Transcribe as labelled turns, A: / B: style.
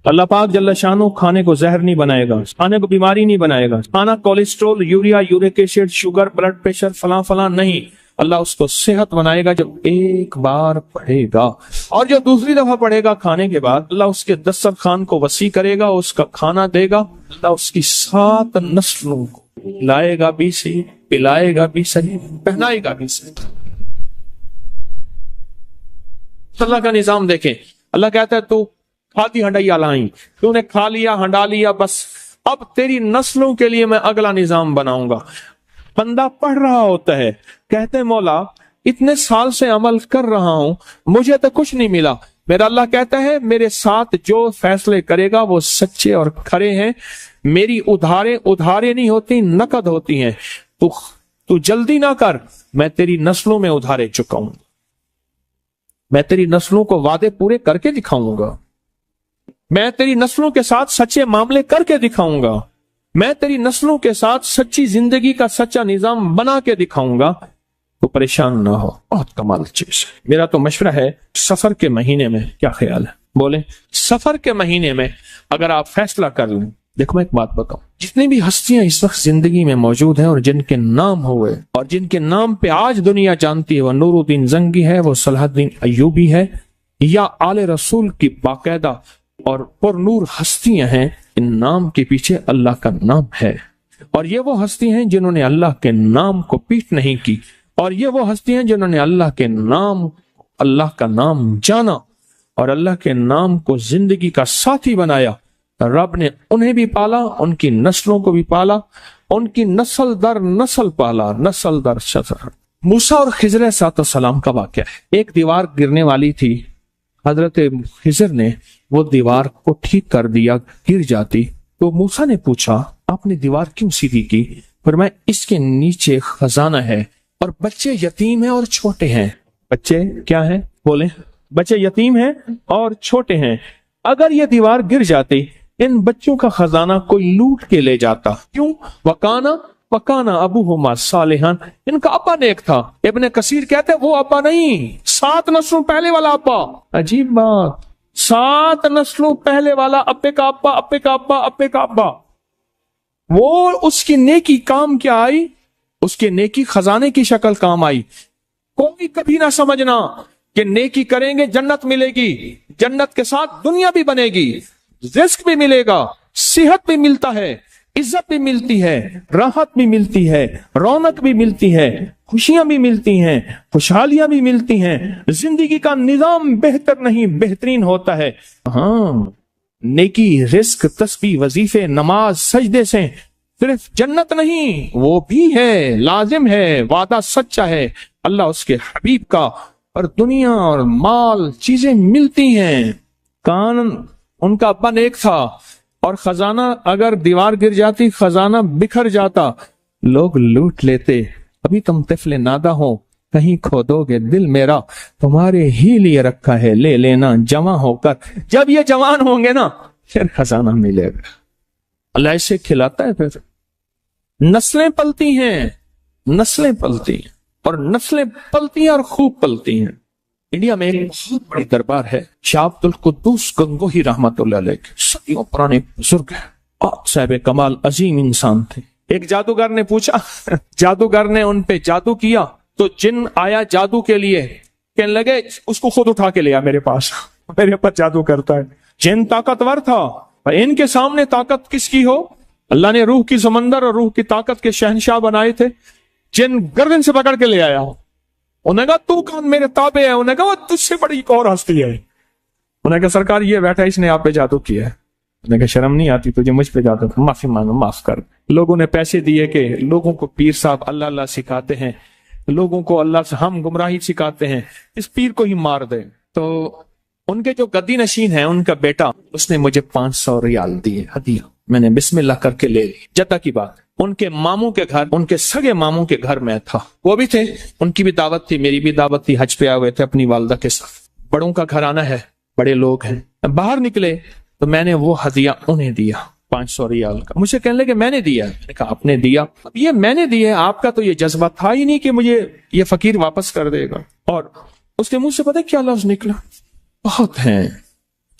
A: اللہ پاک جل شانو کھانے کو زہر نہیں بنائے گا، کھانے کو بیماری نہیں بنائے گا، کھانا cholesterol, urea, uric acid, sugar, blood pressure, فلاں فلاں نہیں، اللہ اس کو صحت بنائے گا جب ایک بار پڑھے گا، اور جو دوسری دفعہ پڑھے گا کھانے کے بعد اللہ اس کے دسترخوان کو وسیع کرے گا، اس کا کھانا دے گا، اللہ اس کی 7 نسلوں کو لائے گا بھی صحیح، پلائے گا بھی صحیح، پہنائے گا بھی صحیح۔ اللہ کا نظام دیکھیں، اللہ کہتا ہے تو کھاتی ہنڈائی لائیں، تو نے کھا لیا ہنڈا لیا، بس اب تیری نسلوں کے لیے میں اگلا نظام بناؤں گا۔ بندہ پڑھ رہا ہوتا ہے، کہتے ہیں مولا اتنے سال سے عمل کر رہا ہوں مجھے تو کچھ نہیں ملا، میرا اللہ کہتا ہے میرے ساتھ جو فیصلے کرے گا وہ سچے اور کھرے ہیں، میری ادھارے نہیں ہوتی، نقد ہوتی ہیں، تو جلدی نہ کر، میں تیری نسلوں میں ادھارے چکاؤں گا، میں تیری نسلوں کو وعدے پورے کر کے دکھاؤں گا، میں تیری نسلوں کے ساتھ سچے معاملے کر کے دکھاؤں گا، میں تیری نسلوں کے ساتھ سچی زندگی کا سچا نظام بنا کے دکھاؤں گا، تو پریشان نہ ہو۔ بہت کمال چیز ہے۔ میرا تو مشورہ ہے سفر کے مہینے میں، کیا خیال ہے بولیں؟ سفر کے مہینے میں اگر آپ فیصلہ کر لیں، دیکھو میں ایک بات بتاؤں، جتنی بھی ہستیاں اس وقت زندگی میں موجود ہیں اور جن کے نام ہوئے اور جن کے نام پہ آج دنیا جانتی ہے، وہ نور الدین زنگی ہے، وہ صلاح الدین ایوبی ہے، یا آل رسول کی باقاعدہ اور پر نور ہستیاں ہیں، ان نام کے پیچھے اللہ کا نام ہے، اور یہ وہ ہستی ہیں جنہوں نے اللہ کے نام کو پیٹ نہیں کی، اور یہ وہ ہستی ہیں جنہوں نے اللہ کا نام جانا اور اللہ کے نام کو زندگی کا ساتھی بنایا۔ رب نے انہیں بھی پالا، ان کی نسلوں کو بھی پالا، ان کی نسل در نسل پالا، نسل در نسل۔ موسیٰ اور خضر علیہ السلام کا واقعہ ہے۔ ایک دیوار گرنے والی تھی، حضرت خضر نے وہ دیوار کو ٹھیک کر دیا، گر جاتی تو موسیٰ نے پوچھا آپ نے دیوار کیوں سیدھی کی؟ فرمایا اس کے نیچے خزانہ ہے اور بچے یتیم ہیں اور چھوٹے ہیں۔ بچے کیا ہیں بولیں؟ بچے یتیم ہیں اور چھوٹے ہیں، اگر یہ دیوار گر جاتی ان بچوں کا خزانہ کوئی لوٹ کے لے جاتا۔ کیوں؟ وکانا ابوہما صالحا، ان کا ابا نیک تھا۔ ابن کثیر کہتے ہیں وہ ابا نہیں، 7 نسلوں پہلے والا ابا۔ عجیب بات، 7 نسلوں پہلے والا ابے کا ابا، ابے کا ابا، ابے کا ابا۔ وہ اس کی نیکی کام کیا آئی؟ اس کی نیکی خزانے کی شکل کام آئی۔ کوئی کبھی نہ سمجھنا کہ نیکی کریں گے جنت ملے گی، جنت کے ساتھ دنیا بھی بنے گی، رزق بھی ملے گا، صحت بھی ملتا ہے، عزت بھی ملتی ہے، راحت بھی ملتی ہے، رونق بھی ملتی ہے، خوشیاں بھی ملتی ہیں، خوشحالیاں بھی ملتی ہیں، زندگی کا نظام بہتر نہیں بہترین ہوتا ہے۔ ہاں، نیکی، رزق، تسبیح، وظیفے، نماز، سجدے سے صرف جنت نہیں، وہ بھی ہے، لازم ہے، وعدہ سچا ہے اللہ اس کے حبیب کا، اور دنیا اور مال چیزیں ملتی ہیں۔ کان ان کا ابا نیک تھا، اور خزانہ اگر دیوار گر جاتی خزانہ بکھر جاتا، لوگ لوٹ لیتے۔ ابھی تم طفل نادہ ہو، کہیں کھو دو گے دل میرا، تمہارے ہی لیے رکھا ہے لے لینا جمع ہو کر، جب یہ جوان ہوں گے نا پھر خزانہ ملے گا۔ اللہ اسے کھلاتا ہے، پھر نسلیں پلتی ہیں، نسلیں پلتی ہیں، اور نسلیں پلتی ہیں اور خوب پلتی ہیں۔ انڈیا میں ایک بہت بڑی دربار ہے، شاہ عبد القدوس گنگوہی رحمت اللہ علیہ کے، صدیوں پرانے بزرگ ہیں، پاک صاحب کمال، عظیم انسان تھے۔ ایک جادوگر نے پوچھا، جادوگر نے ان پہ جادو کیا تو جن آیا جادو کے لیے، کہنے لگے اس کو خود اٹھا کے لیا میرے پاس، میرے پر جادو کرتا ہے۔ جن طاقتور تھا، ان کے سامنے طاقت کس کی ہو؟ اللہ نے روح کی سمندر اور روح کی طاقت کے شہنشاہ بنائے تھے، جن گردن سے پکڑ کے لے آیا۔ انہوں نے کہا تو کون میرے تابع ہے؟ انہوں نے کہا وہ تجھ سے بڑی ایک اور ہستی ہے۔ انہوں نے کہا سرکار یہ بیٹھا اس نے آپ پہ جادو کیا ہے۔ انہوں نے کہا شرم نہیں آتی تجھے مجھ پہ جادو؟ معافی مانگو، معاف کر۔ لوگوں نے پیسے دیے کہ لوگوں کو پیر صاحب اللہ اللہ سکھاتے ہیں، لوگوں کو اللہ سے ہم گمراہی سکھاتے ہیں، اس پیر کو ہی مار دے۔ تو ان کے جو گدی نشین ہیں، ان کا بیٹا، اس نے مجھے 500 ریال دیے ہدیہ، میں نے بسم اللہ کر کے لے لی۔ جدہ کی بات، ان کے ماموں کے گھر، ان کے سگے ماموں کے گھر میں تھا، وہ بھی تھے، ان کی بھی دعوت تھی، میری بھی دعوت تھی، حج پہ آئے ہوئے تھے اپنی والدہ کے ساتھ، بڑوں کا گھرانہ ہے، بڑے لوگ ہیں۔ باہر نکلے تو میں نے وہ ہدیہ انہیں دیا، 500 ریال کا۔ مجھے کہنے لگے میں نے دیا، میں نے کہا آپ نے دیا؟ اب یہ میں نے دیا، آپ کا تو یہ جذبہ تھا ہی نہیں کہ مجھے یہ فقیر واپس کر دے گا۔ اور اس کے منہ سے پتہ کیا لفظ نکلا؟ بہت ہیں